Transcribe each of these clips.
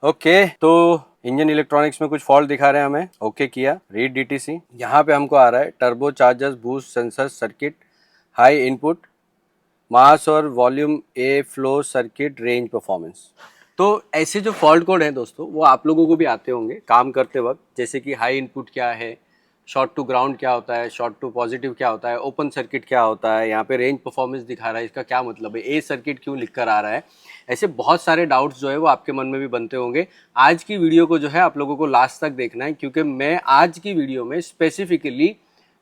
Okay तो engine electronics में कुछ फॉल्ट दिखा रहे हैं हमें। ओके किया, रीड डीटीसी। यहाँ पे हमको आ रहा है turbochargers boost sensor circuit high input mass और volume A flow circuit range performance. तो ऐसे जो फॉल्ट कोड हैं दोस्तों वो आप लोगों को भी आते होंगे काम करते वक्त, जैसे कि हाई इनपुट क्या है, शॉर्ट टू ग्राउंड क्या होता है, शॉर्ट टू पॉजिटिव क्या होता है, ओपन सर्किट क्या होता है, यहाँ पे रेंज परफॉर्मेंस दिखा रहा है, इसका क्या मतलब है, ए सर्किट क्यों लिख कर आ रहा है। ऐसे बहुत सारे डाउट्स जो है वो आपके मन में भी बनते होंगे। आज की वीडियो को जो है आप लोगों को लास्ट तक देखना है, क्योंकि मैं आज की वीडियो में specifically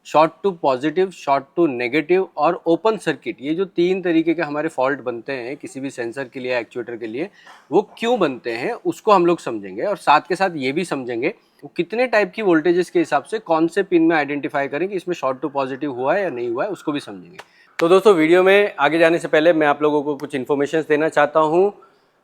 short to positive, short to negative और ओपन सर्किट, ये जो तीन तरीके के हमारे फॉल्ट बनते हैं किसी भी सेंसर के लिए, एक्चुएटर के लिए, वो क्यों बनते हैं उसको हम लोग समझेंगे। और साथ के साथ ये भी समझेंगे वो कितने टाइप की वोल्टेजेस के हिसाब से कौन से पिन में आइडेंटिफाई करें कि इसमें शॉर्ट टू पॉजिटिव हुआ है या नहीं हुआ है, उसको भी समझेंगे। तो दोस्तों वीडियो में आगे जाने से पहले मैं आप लोगों को कुछ इन्फॉर्मेशन देना चाहता हूँ।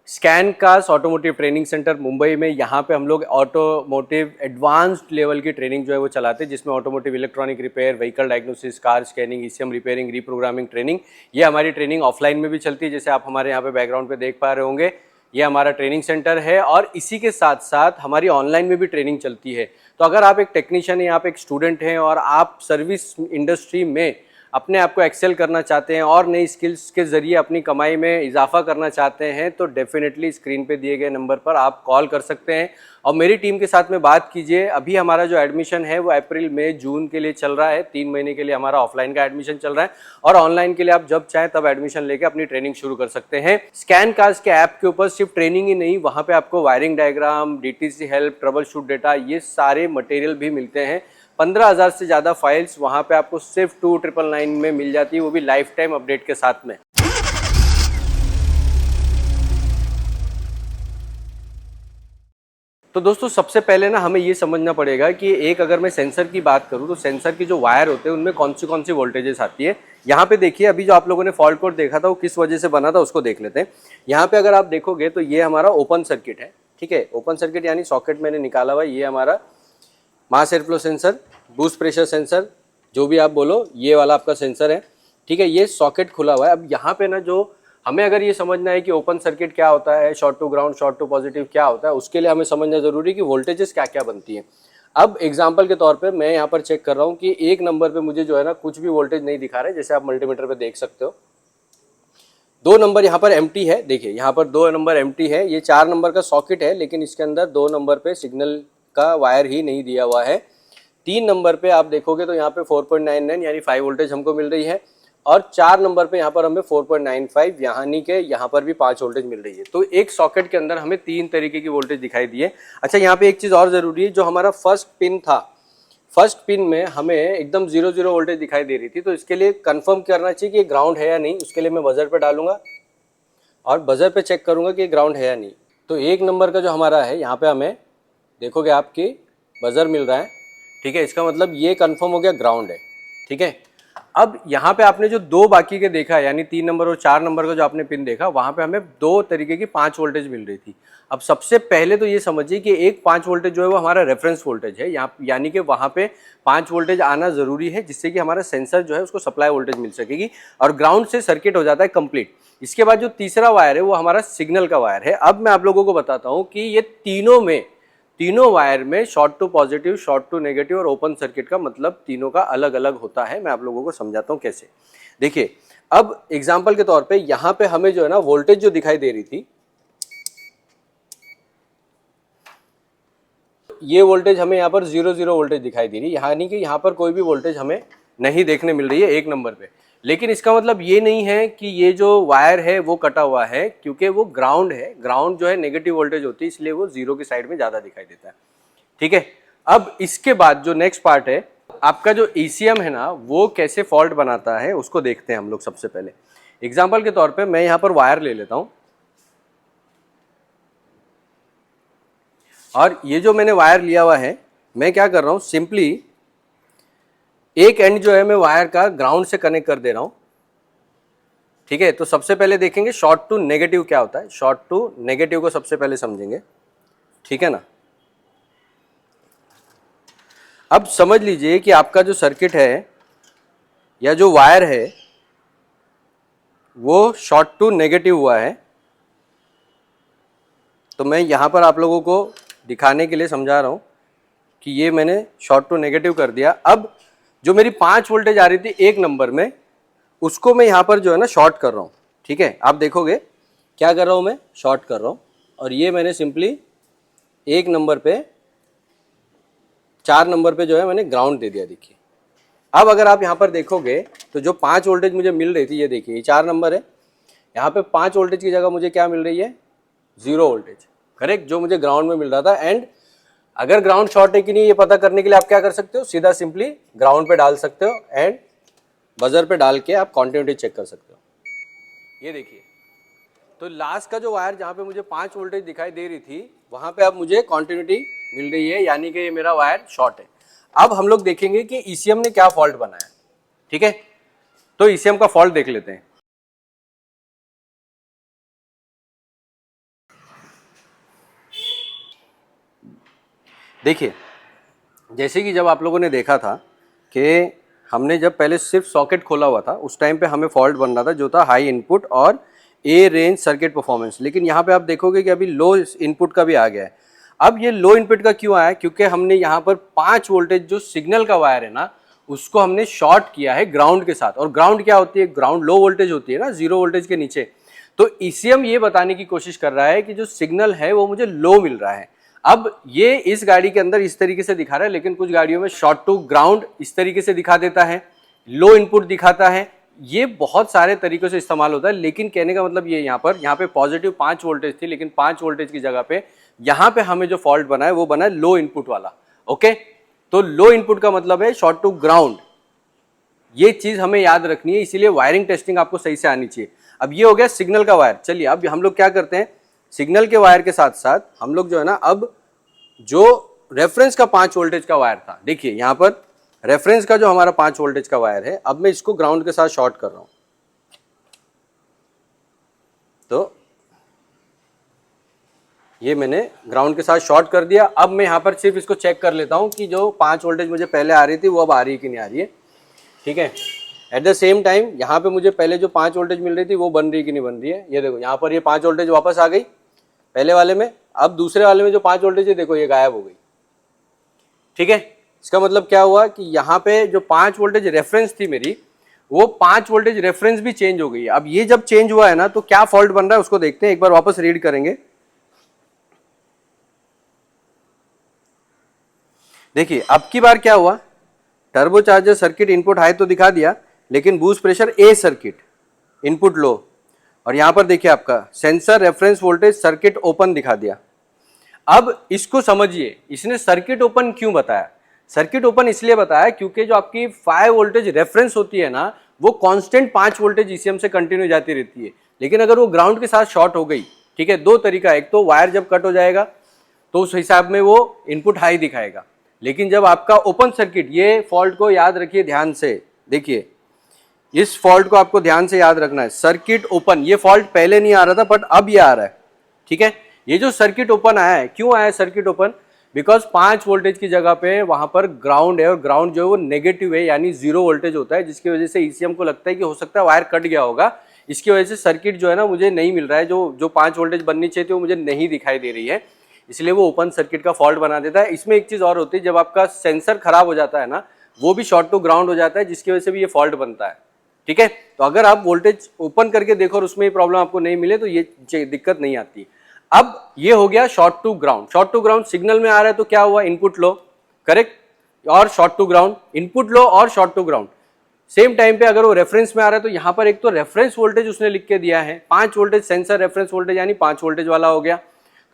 Scan cars automotive training centre Mumbai में, यहाँ पे हम लोग ऑटोमोटिव एडवांस्ड लेवल की ट्रेनिंग जो है वो चलाते हैं, जिसमें automotive electronic repair, vehicle diagnosis, car scanning, ECM repairing, reprogramming training. ये हमारी ट्रेनिंग ऑफलाइन में भी चलती है, जैसे आप हमारे यहाँ पे बैकग्राउंड पे देख पा रहे होंगे। ये हमारा ट्रेनिंग सेंटर है और इसी के साथ साथ हमारी ऑनलाइन में भी ट्रेनिंग चलती है। तो अगर आप एक टेक्नीशियन हैं, आप एक स्टूडेंट हैं और आप सर्विस इंडस्ट्री में अपने आप को एक्सेल करना चाहते हैं और नई स्किल्स के जरिए अपनी कमाई में इजाफा करना चाहते हैं, तो डेफिनेटली स्क्रीन पे दिए गए नंबर पर आप कॉल कर सकते हैं और मेरी टीम के साथ में बात कीजिए। अभी हमारा जो एडमिशन है वो अप्रैल मई जून के लिए चल रहा है, 3 महीने के लिए हमारा ऑफलाइन का एडमिशन चल रहा है और ऑनलाइन के लिए आप जब चाहें तब एडमिशन लेके अपनी ट्रेनिंग शुरू कर सकते हैं। स्कैन कार्स के ऐप के ऊपर सिर्फ ट्रेनिंग ही नहीं, वहाँ पे आपको wiring diagram, DTC help, trouble shoot data, ये सारे मटेरियल भी मिलते हैं। 15,000 से ज़्यादा फाइल्स वहाँ पे आपको सिर्फ 2999 में मिल जाती है, वो भी लाइफ टाइम अपडेट के साथ में। तो दोस्तों सबसे पहले ना हमें ये समझना पड़ेगा कि एक अगर मैं सेंसर की बात करूँ तो सेंसर की जो वायर होते हैं उनमें कौन सी वोल्टेजेस आती है। यहाँ पे देखिए, अभी जो आप लोगों ने फॉल्ट कोड देखा था वो किस वजह से बना था उसको देख लेते हैं। यहाँ पे अगर आप देखोगे तो ये हमारा ओपन सर्किट है, ठीक है। ओपन सर्किट यानी सॉकेट मैंने निकाला हुआ, ये हमारा mass airflow sensor, boost pressure sensor, जो भी आप बोलो, ये वाला आपका सेंसर है, ठीक है। ये सॉकेट खुला हुआ है। अब यहाँ पे ना जो हमें अगर ये समझना है कि ओपन सर्किट क्या होता है, short to ground, short to positive क्या होता है, उसके लिए हमें समझना जरूरी है कि वोल्टेजेस क्या क्या बनती है। अब एग्जाम्पल के तौर पे मैं यहाँ पर चेक कर रहा हूँ कि एक नंबर पे मुझे जो है ना कुछ भी वोल्टेज नहीं दिखा रहा है, जैसे आप मल्टीमीटर पे देख सकते हो। 2 नंबर यहाँ पर एम्प्टी है, देखिए यहाँ पर 2 नंबर एम्प्टी है। ये 4 नंबर का सॉकेट है, लेकिन इसके अंदर 2 नंबर पे सिग्नल का वायर ही नहीं दिया हुआ है। 3 नंबर पे आप देखोगे तो यहाँ पे 4.99 यानी 5 वोल्टेज हमको मिल रही है और 4 नंबर पे यहाँ पर हमें 4.95 यानी कि यहाँ पर भी 5 वोल्टेज मिल रही है। तो एक सॉकेट के अंदर हमें 3 तरीके की वोल्टेज दिखाई दी है। अच्छा, यहाँ पे एक चीज़ और ज़रूरी है, जो हमारा फर्स्ट पिन था, फर्स्ट पिन में हमें एकदम 0 वोल्टेज दिखाई दे रही थी, तो इसके लिए कंफर्म करना चाहिए कि ये ग्राउंड है या नहीं। उसके लिए मैं बजर पे डालूंगा और बजर पे चेक करूंगा कि ग्राउंड है या नहीं। तो 1 नंबर का जो हमारा है, यहाँ पे हमें देखोगे आपकी बजर मिल रहा है, ठीक है। इसका मतलब ये कंफर्म हो गया ग्राउंड है, ठीक है। अब यहाँ पे आपने जो 2 बाकी के देखा, यानी 3 नंबर और 4 नंबर का जो आपने पिन देखा, वहाँ पे हमें 2 तरीके की 5 वोल्टेज मिल रही थी। अब सबसे पहले तो ये समझिए कि एक 5 वोल्टेज जो है वो हमारा रेफरेंस वोल्टेज है, यानी कि वहाँ पे 5 वोल्टेज आना जरूरी है, जिससे कि हमारा सेंसर जो है उसको सप्लाई वोल्टेज मिल सकेगी और ग्राउंड से सर्किट हो जाता है कंप्लीट। इसके बाद जो तीसरा वायर है वो हमारा सिग्नल का वायर है। अब मैं आप लोगों को बताता हूँ कि ये तीनों वायर में short to positive, short to negative और ओपन सर्किट का मतलब तीनों का अलग अलग होता है। मैं आप लोगों को समझाता हूं कैसे। देखिए, अब एग्जांपल के तौर पे यहां पे हमें जो है ना वोल्टेज जो दिखाई दे रही थी, ये वोल्टेज हमें यहाँ पर 0 वोल्टेज दिखाई दे रही है, यानी कि यहाँ पर कोई भी वोल्टेज हमें नहीं देखने मिल रही है 1 नंबर पे। लेकिन इसका मतलब ये नहीं है कि ये जो वायर है वो कटा हुआ है, क्योंकि वो ग्राउंड है। ग्राउंड जो है नेगेटिव वोल्टेज होती है, इसलिए वो 0 की साइड में ज्यादा दिखाई देता है, ठीक है। अब इसके बाद जो नेक्स्ट पार्ट है, आपका जो ईसीएम है ना, वो कैसे फॉल्ट बनाता है उसको देखते हैं हम लोग। सबसे पहले एग्जाम्पल के तौर पे मैं यहाँ पर वायर ले लेता हूँ और ये जो मैंने वायर लिया हुआ है, मैं क्या कर रहा हूँ, सिंपली एक एंड जो है मैं वायर का ग्राउंड से कनेक्ट कर दे रहा हूँ, ठीक है। तो सबसे पहले देखेंगे शॉर्ट टू नेगेटिव क्या होता है। शॉर्ट टू नेगेटिव को सबसे पहले समझेंगे, ठीक है ना। अब समझ लीजिए कि आपका जो सर्किट है या जो वायर है वो शॉर्ट टू नेगेटिव हुआ है, तो मैं यहाँ पर आप लोगों को दिखाने के लिए समझा रहा हूँ कि ये मैंने शॉर्ट टू नेगेटिव कर दिया। अब जो मेरी 5 वोल्टेज आ रही थी एक नंबर में, उसको मैं यहाँ पर जो है ना शॉर्ट कर रहा हूँ। ठीक है, आप देखोगे क्या कर रहा हूँ, मैं शॉर्ट कर रहा हूँ और ये मैंने सिंपली एक नंबर पे 4 नंबर पे जो है मैंने ग्राउंड दे दिया। देखिए अब अगर आप यहाँ पर देखोगे तो जो 5 वोल्टेज मुझे मिल रही थी, ये देखिए ये 4 नंबर है, यहाँ पे 5 वोल्टेज की जगह मुझे क्या मिल रही है, 0 वोल्टेज, करेक्ट, जो मुझे ग्राउंड में मिल रहा था। एंड अगर ग्राउंड शॉर्ट है कि नहीं ये पता करने के लिए आप क्या कर सकते हो, सीधा सिंपली ग्राउंड पे डाल सकते हो एंड बजर पे डाल के आप कॉन्टिन्यूटी चेक कर सकते हो। ये देखिए तो लास्ट का जो वायर जहाँ पे मुझे 5 वोल्टेज दिखाई दे रही थी वहाँ पे अब मुझे कॉन्टिन्यूटी मिल रही है, यानी कि ये मेरा वायर शॉर्ट है। अब हम लोग देखेंगे कि ईसीएम ने क्या फॉल्ट बनाया। ठीक है, तो ईसीएम का फॉल्ट देख लेते हैं। देखिए जैसे कि जब आप लोगों ने देखा था कि हमने जब पहले सिर्फ सॉकेट खोला हुआ था उस टाइम पे हमें फॉल्ट बन रहा था जो था हाई इनपुट और ए रेंज सर्किट परफॉर्मेंस, लेकिन यहाँ पे आप देखोगे कि अभी लो इनपुट का भी आ गया है। अब ये लो इनपुट का क्यों आया, क्योंकि हमने यहाँ पर 5 वोल्टेज जो सिग्नल का वायर है ना उसको हमने शॉर्ट किया है ग्राउंड के साथ। और ग्राउंड क्या होती है, ग्राउंड लो वोल्टेज होती है ना, 0 वोल्टेज के नीचे। तो ईसीएम ये बताने की कोशिश कर रहा है कि जो सिग्नल है वो मुझे लो मिल रहा है। अब ये इस गाड़ी के अंदर इस तरीके से दिखा रहा है, लेकिन कुछ गाड़ियों में शॉर्ट टू ग्राउंड इस तरीके से दिखा देता है, लो इनपुट दिखाता है, ये बहुत सारे तरीकों से इस्तेमाल होता है। लेकिन कहने का मतलब ये यहाँ पे पॉजिटिव 5 वोल्टेज थी, लेकिन 5 वोल्टेज की जगह पे यहाँ पे हमें जो फॉल्ट बना है वो बना है लो इनपुट वाला। ओके, तो लो इनपुट का मतलब है शॉर्ट टू ग्राउंड, ये चीज हमें याद रखनी है, इसीलिए वायरिंग टेस्टिंग आपको सही से आनी चाहिए। अब ये हो गया सिग्नल का वायर। चलिए अब हम लोग क्या करते हैं, सिग्नल के वायर के साथ साथ हम लोग जो है ना अब जो रेफरेंस का 5 वोल्टेज का वायर था, देखिए यहां पर रेफरेंस का जो हमारा 5 वोल्टेज का वायर है, अब मैं इसको ग्राउंड के साथ शॉर्ट कर रहा हूं। तो ये मैंने ग्राउंड के साथ शॉर्ट कर दिया। अब मैं यहां पर सिर्फ इसको चेक कर लेता हूं कि जो 5 वोल्टेज मुझे पहले आ रही थी वो अब आ रही है कि नहीं आ रही है। ठीक है, एट द सेम टाइम यहाँ पे मुझे पहले जो 5 वोल्टेज मिल रही थी वो बन रही है कि नहीं बन रही है। ये देखो यहाँ पर ये 5 वोल्टेज वापस आ गई पहले वाले में, अब दूसरे वाले में जो 5 वोल्टेज है देखो ये गायब हो गई। ठीक है, इसका मतलब क्या हुआ कि यहाँ पे जो 5 वोल्टेज रेफरेंस थी मेरी, वो 5 वोल्टेज रेफरेंस भी चेंज हो गई। अब ये जब चेंज हुआ है ना तो क्या फॉल्ट बन रहा है उसको देखते हैं, एक बार वापस रीड करेंगे। देखिए अब की बार क्या हुआ, टर्बोचार्जर सर्किट इनपुट हाई तो दिखा दिया, लेकिन बूस्ट प्रेशर ए सर्किट इनपुट लो। और यहां पर देखिए आपका sensor reference voltage circuit open दिखा दिया। अब इसको समझिए, इसने सर्किट ओपन क्यों बताया। सर्किट ओपन इसलिए बताया क्योंकि जो आपकी 5 वोल्टेज रेफरेंस होती है ना वो कांस्टेंट 5 वोल्टेज ईसीएम से कंटिन्यू जाती रहती है, लेकिन अगर वो ग्राउंड के साथ शॉर्ट हो गई, ठीक है, दो तरीका, एक तो वायर जब कट हो जाएगा तो उस हिसाब में वो इनपुट हाई दिखाएगा, लेकिन जब आपका ओपन सर्किट, ये फॉल्ट को याद रखिए ध्यान से, देखिए इस फॉल्ट को आपको ध्यान से याद रखना है। सर्किट ओपन, ये फॉल्ट पहले नहीं आ रहा था बट अब ये आ रहा है। ठीक है, ये जो सर्किट ओपन आया है, क्यों आया सर्किट ओपन, बिकॉज 5 वोल्टेज की जगह पे वहां पर ग्राउंड है और ग्राउंड जो है वो नेगेटिव है, यानी 0 वोल्टेज होता है, जिसकी वजह से ईसीएम को लगता है कि हो सकता है वायर कट गया होगा, इसकी वजह से सर्किट जो है ना मुझे नहीं मिल रहा है, जो 5 वोल्टेज बननी चाहिए थी वो मुझे नहीं दिखाई दे रही है, इसलिए वो ओपन सर्किट का फॉल्ट बना देता है। इसमें एक चीज और होती है, जब आपका सेंसर खराब हो जाता है ना वो भी शॉर्ट टू ग्राउंड हो जाता है, जिसकी वजह से भी ये फॉल्ट बनता है। ठीक है, तो अगर आप वोल्टेज ओपन करके देखो और उसमें प्रॉब्लम आपको नहीं मिले तो ये दिक्कत नहीं आती। अब ये हो गया short to ground. Short to ground signal में आ रहा है तो क्या हुआ, इनपुट लो, करेक्ट, और short to ground, input low और short to ground. Same time पे अगर वो रेफरेंस में आ रहा है तो यहाँ पर एक तो रेफरेंस वोल्टेज उसने लिख के दिया है 5 वोल्टेज, सेंसर रेफरेंस वोल्टेज यानी 5 वोल्टेज वाला हो गया।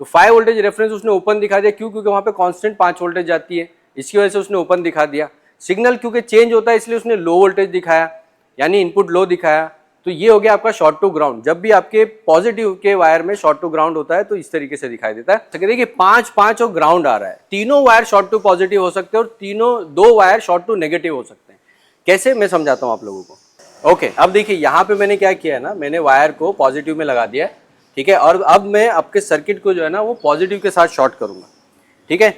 तो 5 वोल्टेज रेफरेंस उसने ओपन दिखा दिया, क्यों, क्योंकि वहां पे कांस्टेंट 5 वोल्टेज जाती है, इसकी वजह से उसने ओपन दिखा दिया। सिग्नल क्योंकि चेंज होता है इसलिए उसने लो वोल्टेज दिखाया, यानी इनपुट लो दिखाया। तो ये हो गया आपका शॉर्ट टू ग्राउंड। जब भी आपके पॉजिटिव के वायर में शॉर्ट टू ग्राउंड होता है तो इस तरीके से दिखाई देता है। तो देखिए 5-5 और ग्राउंड आ रहा है, तीनों वायर शॉर्ट टू पॉजिटिव हो सकते हैं और तीनों 2 वायर शॉर्ट टू नेगेटिव हो सकते हैं। कैसे, मैं समझाता हूं आप लोगों को। ओके, अब देखिए यहाँ पे मैंने क्या किया है ना, मैंने वायर को पॉजिटिव में लगा दिया है, ठीक है, और अब मैं आपके सर्किट को जो है ना वो पॉजिटिव के साथ शॉर्ट करूंगा। ठीक है,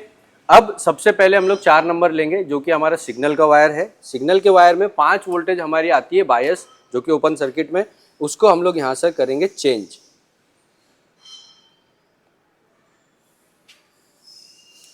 अब सबसे पहले हम लोग 4 नंबर लेंगे जो कि हमारा सिग्नल का वायर है। सिग्नल के वायर में 5 वोल्टेज हमारी आती है बायस, जो कि ओपन सर्किट में, उसको हम लोग यहां से करेंगे चेंज।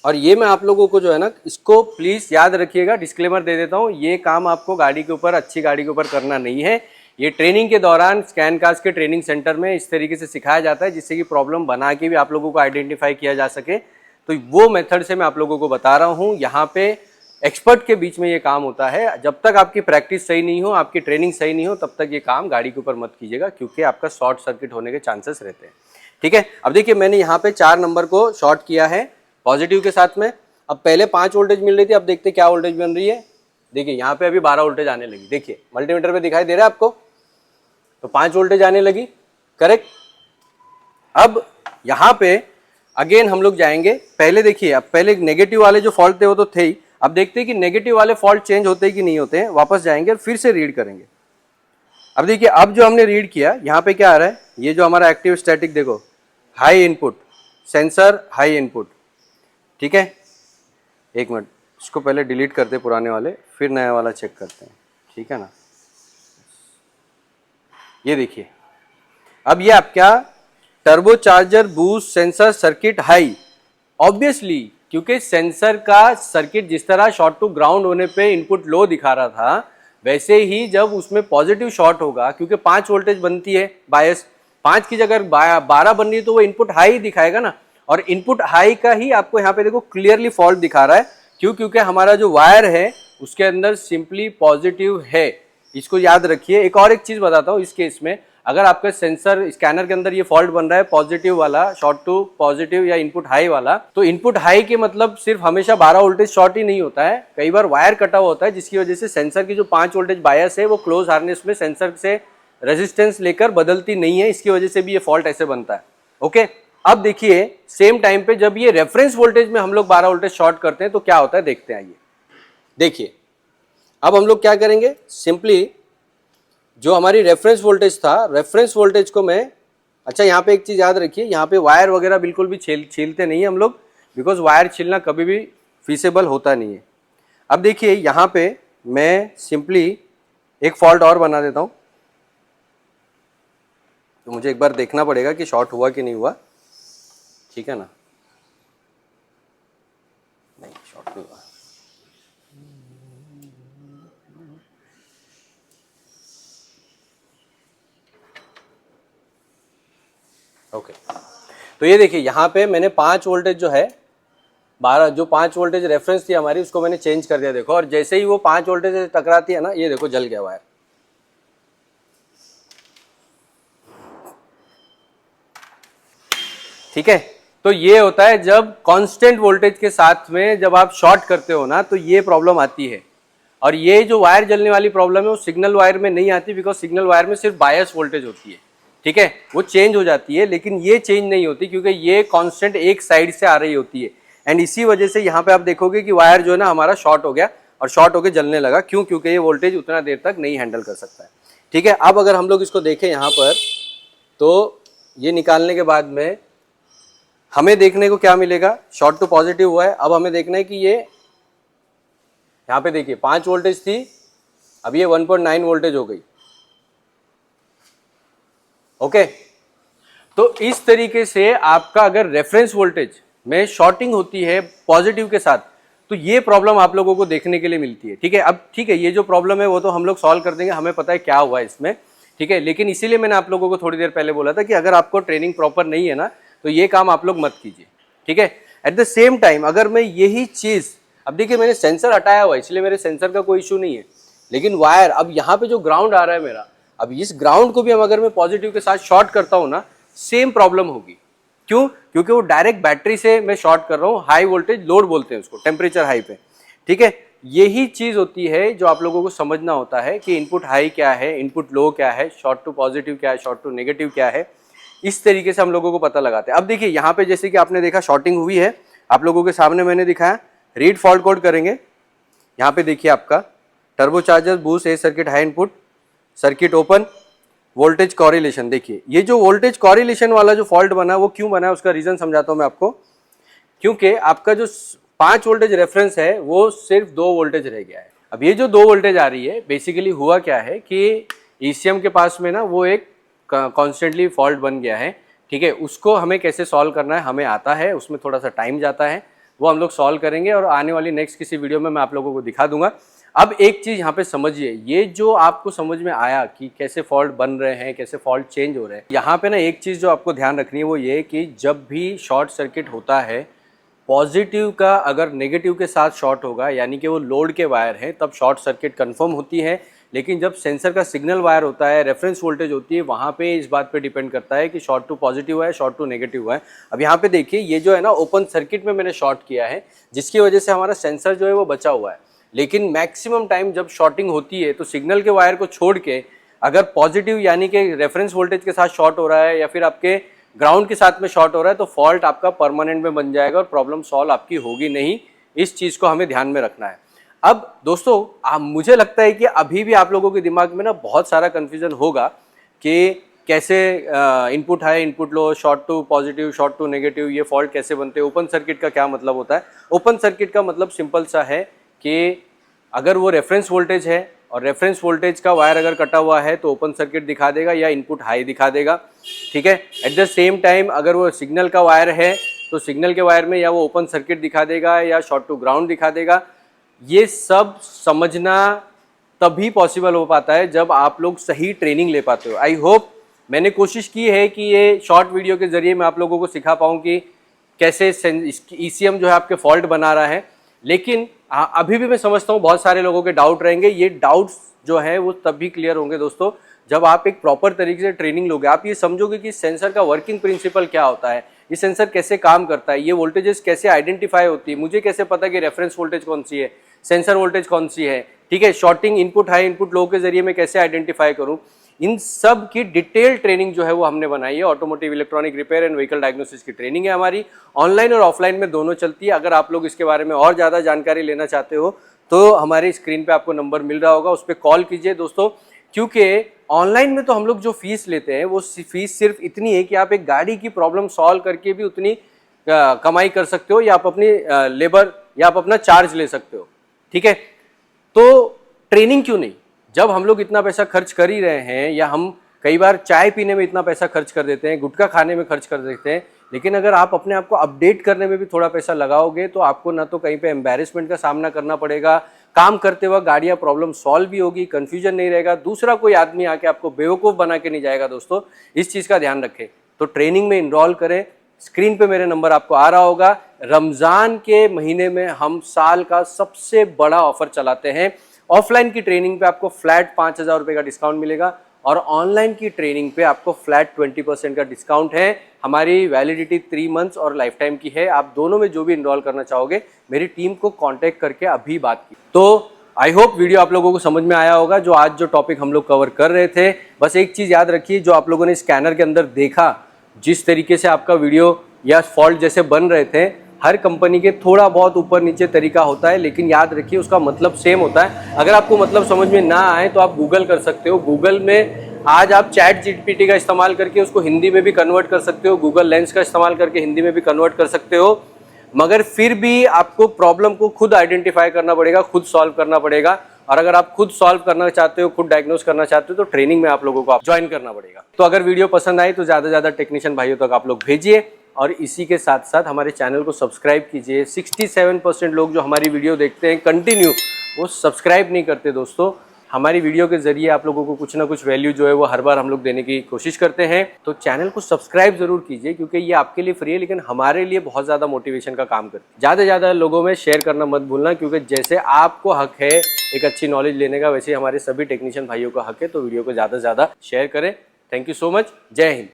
और ये मैं आप लोगों को जो है ना, इसको प्लीज याद रखिएगा, डिस्क्लेमर दे देता हूँ, ये काम आपको गाड़ी के ऊपर, अच्छी गाड़ी के ऊपर करना नहीं है। ये ट्रेनिंग के दौरान स्कैन कास्ट के ट्रेनिंग सेंटर में इस तरीके से सिखाया जाता है जिससे कि प्रॉब्लम बना के भी आप लोगों को आइडेंटिफाई किया जा सके। तो वो मेथड से मैं आप लोगों को बता रहा हूँ। यहाँ पे एक्सपर्ट के बीच में ये काम होता है। जब तक आपकी प्रैक्टिस सही नहीं हो, आपकी ट्रेनिंग सही नहीं हो, तब तक ये काम गाड़ी के ऊपर मत कीजिएगा, क्योंकि आपका शॉर्ट सर्किट होने के चांसेस रहते हैं। ठीक है, अब देखिए मैंने यहाँ पे 4 नंबर को शॉर्ट किया है पॉजिटिव के साथ में। अब पहले 5 वोल्टेज मिल रही थी, अब देखते क्या वोल्टेज बन रही है। देखिए यहाँ पे अभी 12 वोल्टेज आने लगी, देखिए मल्टीमीटर पे दिखाई दे रहा है आपको, तो 5 वोल्टेज आने लगी, करेक्ट। अब यहाँ पे अगेन हम लोग जाएंगे, पहले देखिए, अब पहले नेगेटिव वाले जो फॉल्ट थे वो तो थे ही, अब देखते हैं कि नेगेटिव वाले फॉल्ट चेंज होते हैं कि नहीं होते हैं। वापस जाएंगे और फिर से रीड करेंगे। अब देखिए, अब जो हमने रीड किया यहाँ पे क्या आ रहा है, ये जो हमारा एक्टिव स्टैटिक देखो, high input sensor, high input. ठीक है, एक मिनट, इसको पहले डिलीट करते पुराने वाले, फिर नया वाला चेक करते हैं, ठीक है ना। ये देखिए, अब ये आपका turbocharger boost sensor circuit high, obviously क्योंकि सेंसर का सर्किट जिस तरह शॉर्ट टू ग्राउंड होने पे इनपुट लो दिखा रहा था, वैसे ही जब उसमें पॉजिटिव शॉर्ट होगा, क्योंकि 5 वोल्टेज बनती है बायस, 5 की जगह 12 बन रही है तो वो इनपुट हाई दिखाएगा ना। और इनपुट हाई का ही आपको यहाँ पे देखो क्लियरली फॉल्ट दिखा रहा है। क्यों? क्योंकि हमारा जो वायर है उसके अंदर सिंपली पॉजिटिव है, इसको याद रखिए। एक और एक चीज बताता हूँ, इस केस में अगर आपका सेंसर स्कैनर के अंदर ये फॉल्ट बन रहा है पॉजिटिव वाला, शॉर्ट टू पॉजिटिव या इनपुट हाई वाला, तो इनपुट हाई के मतलब सिर्फ हमेशा 12 वोल्टेज शॉर्ट ही नहीं होता है, कई बार वायर कटा हुआ होता है, जिसकी वजह से सेंसर की जो 5 वोल्टेज बायस है वो क्लोज हार्नेस में सेंसर से रेजिस्टेंस लेकर बदलती नहीं है, इसकी वजह से भी ये फॉल्ट ऐसे बनता है। ओके, अब देखिए सेम टाइम पे जब ये रेफरेंस वोल्टेज में हम लोग 12 वोल्टेज शॉर्ट करते हैं तो क्या होता है, देखते हैं। आइए देखिए, अब हम लोग क्या करेंगे, सिंपली जो हमारी रेफरेंस वोल्टेज था, रेफरेंस वोल्टेज को मैं, अच्छा यहाँ पे एक चीज याद रखिए, यहाँ पे वायर वगैरह बिल्कुल भी छीलते नहीं है हम लोग, बिकॉज वायर छीलना कभी भी फीसेबल होता नहीं है। अब देखिए यहाँ पे मैं सिंपली एक फॉल्ट और बना देता हूँ, तो मुझे एक बार देखना पड़ेगा कि शॉर्ट हुआ कि नहीं हुआ, ठीक है ना। नहीं, शॉर्ट नहीं हुआ। ओके, तो ये देखिए यहाँ पे मैंने 5 वोल्टेज जो है 12, जो 5 वोल्टेज रेफरेंस थी हमारी, उसको मैंने चेंज कर दिया देखो, और जैसे ही वो 5 वोल्टेज से टकराती है ना, ये देखो जल गया वायर। ठीक है, तो ये होता है जब कांस्टेंट वोल्टेज के साथ में जब आप शॉर्ट करते हो ना, तो ये प्रॉब्लम आती है। और ये जो वायर जलने वाली प्रॉब्लम है वो सिग्नल वायर में नहीं आती, बिकॉज सिग्नल वायर में सिर्फ बायस वोल्टेज होती है। ठीक है, वो चेंज हो जाती है, लेकिन ये चेंज नहीं होती क्योंकि ये कांस्टेंट एक साइड से आ रही होती है। एंड इसी वजह से यहाँ पे आप देखोगे कि वायर जो है ना हमारा शॉर्ट हो गया और शॉर्ट होकर जलने लगा। क्यों? क्योंकि ये वोल्टेज उतना देर तक नहीं हैंडल कर सकता है। ठीक है, अब अगर हम लोग इसको देखें यहाँ पर, तो ये निकालने के बाद में हमें देखने को क्या मिलेगा, शॉर्ट टू पॉजिटिव हुआ है। अब हमें देखना है कि ये यहाँ पे देखिए 5 वोल्टेज थी, अब ये 1.9 वोल्टेज हो गई। ओके, तो इस तरीके से आपका अगर रेफरेंस वोल्टेज में शॉर्टिंग होती है पॉजिटिव के साथ, तो ये प्रॉब्लम आप लोगों को देखने के लिए मिलती है। ठीक है, अब ठीक है, ये जो प्रॉब्लम है वो तो हम लोग सॉल्व कर देंगे, हमें पता है क्या हुआ इसमें। ठीक है, लेकिन इसीलिए मैंने आप लोगों को थोड़ी देर पहले बोला था कि अगर आपको ट्रेनिंग प्रॉपर नहीं है ना, तो ये काम आप लोग मत कीजिए। ठीक है, एट द सेम टाइम अगर मैं यही चीज, अब देखिए मैंने सेंसर हटाया हुआ है इसलिए मेरे सेंसर का कोई इशू नहीं है, लेकिन वायर, अब यहाँ पे जो ग्राउंड आ रहा है मेरा, अब इस ग्राउंड को भी हम अगर मैं पॉजिटिव के साथ शॉर्ट करता हूँ ना, सेम प्रॉब्लम होगी। क्यों? क्योंकि वो डायरेक्ट बैटरी से मैं शॉर्ट कर रहा हूँ, हाई वोल्टेज लोड बोलते हैं उसको, टेम्परेचर हाई पे। ठीक है, यही चीज होती है जो आप लोगों को समझना होता है कि इनपुट हाई क्या है, इनपुट लो क्या है, शॉर्ट टू पॉजिटिव क्या है, शॉर्ट टू नेगेटिव क्या है। इस तरीके से हम लोगों को पता लगाते हैं। अब देखिए यहाँ पे जैसे कि आपने देखा शॉर्टिंग हुई है, आप लोगों के सामने मैंने दिखाया, रीड फॉल्ट कोड करेंगे। यहाँ पे देखिए आपका turbocharger boost A circuit high input, circuit open, voltage correlation. देखिए ये जो वोल्टेज कॉरिलेशन वाला जो फॉल्ट बना वो क्यों बना है, उसका रीजन समझाता हूं मैं आपको। क्योंकि आपका जो 5 वोल्टेज रेफरेंस है वो सिर्फ 2 वोल्टेज रह गया है। अब ये जो 2 वोल्टेज आ रही है, बेसिकली हुआ क्या है कि ईसीएम के पास में ना वो एक कॉन्स्टेंटली फॉल्ट बन गया है। ठीक है, उसको हमें कैसे सॉल्व करना है हमें आता है, उसमें थोड़ा सा टाइम जाता है, वो हम लोग सॉल्व करेंगे और आने वाली नेक्स्ट किसी वीडियो में मैं आप लोगों को दिखा दूंगा। अब एक चीज़ यहाँ पे समझिए, ये जो आपको समझ में आया कि कैसे फॉल्ट बन रहे हैं, कैसे फॉल्ट चेंज हो रहे हैं, यहाँ पे ना एक चीज़ जो आपको ध्यान रखनी है वो ये कि जब भी शॉर्ट सर्किट होता है, पॉजिटिव का अगर नेगेटिव के साथ शॉर्ट होगा, यानी कि वो लोड के वायर हैं, तब शॉर्ट सर्किट कंफर्म होती है। लेकिन जब सेंसर का सिग्नल वायर होता है, रेफरेंस वोल्टेज होती है, वहाँ पे इस बात पे डिपेंड करता है कि शॉर्ट टू पॉजिटिव है, शॉर्ट टू नेगेटिव है। अब यहाँ पे देखिए, ये जो है ना ओपन सर्किट में मैंने शॉर्ट किया है, जिसकी वजह से हमारा सेंसर जो है वो बचा हुआ है। लेकिन मैक्सिमम टाइम जब शॉर्टिंग होती है तो सिग्नल के वायर को छोड़ के अगर पॉजिटिव यानी कि रेफरेंस वोल्टेज के साथ शॉर्ट हो रहा है या फिर आपके ग्राउंड के साथ में शॉर्ट हो रहा है, तो फॉल्ट आपका परमानेंट में बन जाएगा और प्रॉब्लम सॉल्व आपकी होगी नहीं। इस चीज़ को हमें ध्यान में रखना है। अब दोस्तों, मुझे लगता है कि अभी भी आप लोगों के दिमाग में ना बहुत सारा कन्फ्यूजन होगा कि कैसे input high input low, short to positive, short to negative, ये फॉल्ट कैसे बनते हैं, ओपन सर्किट का क्या मतलब होता है। ओपन सर्किट का मतलब सिंपल सा है कि अगर वो रेफरेंस वोल्टेज है और रेफरेंस वोल्टेज का वायर अगर कटा हुआ है तो ओपन सर्किट दिखा देगा या इनपुट हाई दिखा देगा, ठीक है। एट द सेम टाइम अगर वो सिग्नल का वायर है तो सिग्नल के वायर में या वो ओपन सर्किट दिखा देगा या शॉर्ट टू ग्राउंड दिखा देगा। ये सब समझना तभी पॉसिबल हो पाता है जब आप लोग सही ट्रेनिंग ले पाते हो। आई होप मैंने कोशिश की है कि ये शॉर्ट वीडियो के जरिए मैं आप लोगों को सिखा पाऊँ कि कैसे ECM जो है आपके फॉल्ट बना रहा है। लेकिन अभी भी मैं समझता हूँ बहुत सारे लोगों के डाउट रहेंगे। ये डाउट्स जो है वो तभी क्लियर होंगे दोस्तों जब आप एक प्रॉपर तरीके से ट्रेनिंग लोगे। आप ये समझोगे कि सेंसर का वर्किंग प्रिंसिपल क्या होता है, ये सेंसर कैसे काम करता है, ये वोल्टेजेस कैसे आइडेंटिफाई होती है, मुझे कैसे पता कि रेफरेंस वोल्टेज कौन सी है, सेंसर वोल्टेज कौन सी है, ठीक है, shorting input high input low के जरिए मैं कैसे आइडेंटिफाई करूं। इन सब की डिटेल ट्रेनिंग जो है वो हमने बनाई है। Automotive electronic repair and vehicle diagnosis की ट्रेनिंग है हमारी, ऑनलाइन और ऑफलाइन में दोनों चलती है। अगर आप लोग इसके बारे में और ज़्यादा जानकारी लेना चाहते हो तो हमारे स्क्रीन पे आपको नंबर मिल रहा होगा, उस पर कॉल कीजिए दोस्तों। क्योंकि ऑनलाइन में तो हम लोग जो फीस लेते हैं वो फीस सिर्फ इतनी है कि आप एक गाड़ी की प्रॉब्लम सॉल्व करके भी उतनी कमाई कर सकते हो, या आप अपनी लेबर या आप अपना चार्ज ले सकते हो, ठीक है। तो ट्रेनिंग क्यों नहीं, जब हम लोग इतना पैसा खर्च कर ही रहे हैं, या हम कई बार चाय पीने में इतना पैसा खर्च कर देते हैं, गुटखा खाने में खर्च कर देते हैं, लेकिन अगर आप अपने आप को अपडेट करने में भी थोड़ा पैसा लगाओगे तो आपको ना तो कहीं पे एम्बैरेसमेंट का सामना करना पड़ेगा, काम करते वक्त गाड़ियाँ प्रॉब्लम सॉल्व भी होगी, कन्फ्यूजन नहीं रहेगा, दूसरा कोई आदमी आके आपको बेवकूफ़ बना के नहीं जाएगा। दोस्तों इस चीज़ का ध्यान रखें, तो ट्रेनिंग में इनरोल करें। स्क्रीन पे मेरे नंबर आपको आ रहा होगा। रमज़ान के महीने में हम साल का सबसे बड़ा ऑफर चलाते हैं। ऑफलाइन की ट्रेनिंग पे आपको फ्लैट 5,000 रुपये का डिस्काउंट मिलेगा और ऑनलाइन की ट्रेनिंग पे आपको फ्लैट 20% का डिस्काउंट है। हमारी वैलिडिटी 3 मंथ्स और लाइफ टाइम की है। आप दोनों में जो भी इनरोल करना चाहोगे मेरी टीम को कांटेक्ट करके अभी बात की। तो आई होप वीडियो आप लोगों को समझ में आया होगा, जो आज जो टॉपिक हम लोग कवर कर रहे थे। बस एक चीज़ याद रखिए, जो आप लोगों ने स्कैनर के अंदर देखा, जिस तरीके से आपका वीडियो या फॉल्ट जैसे बन रहे थे, हर कंपनी के थोड़ा बहुत ऊपर नीचे तरीका होता है, लेकिन याद रखिए उसका मतलब सेम होता है। अगर आपको मतलब समझ में ना आए तो आप गूगल कर सकते हो। गूगल में आज आप चैट जीपीटी का इस्तेमाल करके उसको हिंदी में भी कन्वर्ट कर सकते हो, गूगल लेंस का इस्तेमाल करके हिंदी में भी कन्वर्ट कर सकते हो, मगर फिर भी आपको प्रॉब्लम को खुद आइडेंटिफाई करना पड़ेगा, खुद सॉल्व करना पड़ेगा। और अगर आप खुद सॉल्व करना चाहते हो, खुद डायग्नोस करना चाहते हो, तो ट्रेनिंग में आप लोगों को ज्वाइन करना पड़ेगा। तो अगर वीडियो पसंद आई तो ज़्यादा से ज़्यादा टेक्नीशियन भाइयों तक आप लोग भेजिए, और इसी के साथ साथ हमारे चैनल को सब्सक्राइब कीजिए। 67% लोग जो हमारी वीडियो देखते हैं कंटिन्यू, वो सब्सक्राइब नहीं करते। दोस्तों हमारी वीडियो के जरिए आप लोगों को कुछ ना कुछ वैल्यू जो है वो हर बार हम लोग देने की कोशिश करते हैं। तो चैनल को सब्सक्राइब जरूर कीजिए, क्योंकि ये आपके लिए फ्री है लेकिन हमारे लिए बहुत ज़्यादा मोटिवेशन का काम करती है। ज़्यादा से ज़्यादा लोगों में शेयर करना मत भूलना, क्योंकि जैसे आपको हक है एक अच्छी नॉलेज लेने का, वैसे हमारे सभी टेक्नीशियन भाइयों का हक है। तो वीडियो को ज़्यादा से ज़्यादा शेयर करें। Thank you so much. जय हिंद।